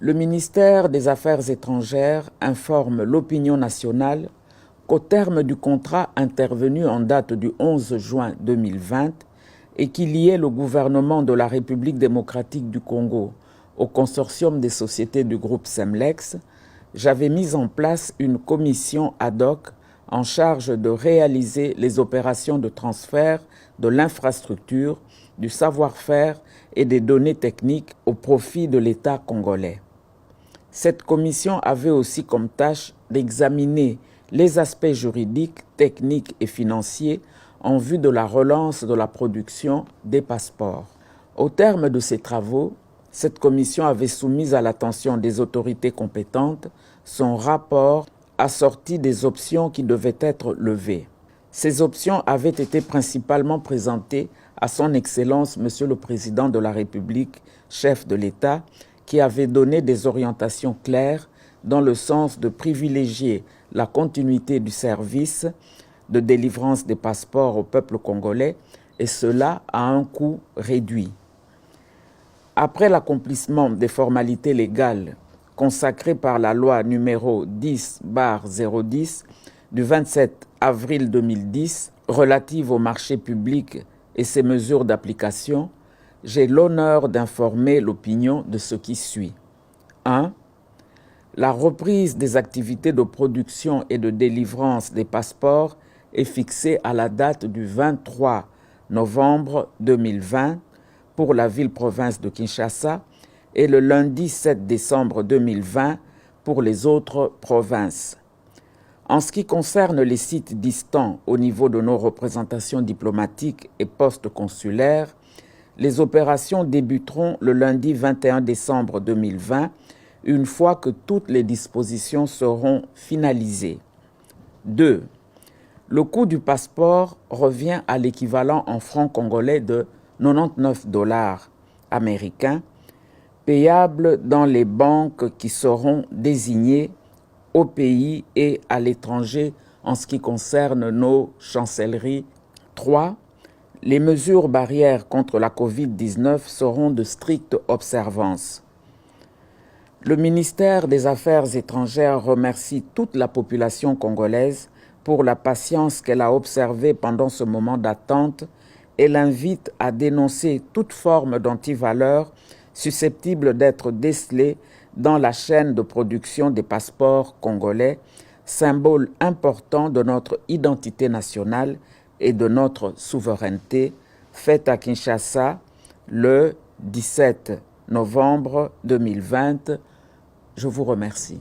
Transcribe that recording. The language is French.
Le ministère des Affaires étrangères informe l'opinion nationale qu'au terme du contrat intervenu en date du 11 juin 2020 et qui liait le gouvernement de la République démocratique du Congo au consortium des sociétés du groupe Semlex, j'avais mis en place une commission ad hoc en charge de réaliser les opérations de transfert de l'infrastructure, du savoir-faire et des données techniques au profit de l'État congolais. Cette commission avait aussi comme tâche d'examiner les aspects juridiques, techniques et financiers en vue de la relance de la production des passeports. Au terme de ces travaux, cette commission avait soumis à l'attention des autorités compétentes son rapport assorti des options qui devaient être levées. Ces options avaient été principalement présentées à son Excellence Monsieur le Président de la République, chef de l'État, qui avait donné des orientations claires dans le sens de privilégier la continuité du service de délivrance des passeports au peuple congolais, et cela à un coût réduit. Après l'accomplissement des formalités légales consacrées par la loi numéro 10/010 du 27 avril 2010 relative au marché public et ses mesures d'application, j'ai l'honneur d'informer l'opinion de ce qui suit. 1. La reprise des activités de production et de délivrance des passeports est fixée à la date du 23 novembre 2020 pour la ville-province de Kinshasa et le lundi 7 décembre 2020 pour les autres provinces. En ce qui concerne les sites distants au niveau de nos représentations diplomatiques et postes consulaires, les opérations débuteront le lundi 21 décembre 2020, une fois que toutes les dispositions seront finalisées. 2. Le coût du passeport revient à l'équivalent en francs congolais de 99 $ américains, payables dans les banques qui seront désignées au pays et à l'étranger en ce qui concerne nos chancelleries. 3. Les mesures barrières contre la COVID-19 seront de stricte observance. Le ministère des Affaires étrangères remercie toute la population congolaise pour la patience qu'elle a observée pendant ce moment d'attente et l'invite à dénoncer toute forme d'antivaleur susceptible d'être décelée dans la chaîne de production des passeports congolais, symbole important de notre identité nationale et de notre souveraineté, faite à Kinshasa le 17 novembre 2020. Je vous remercie.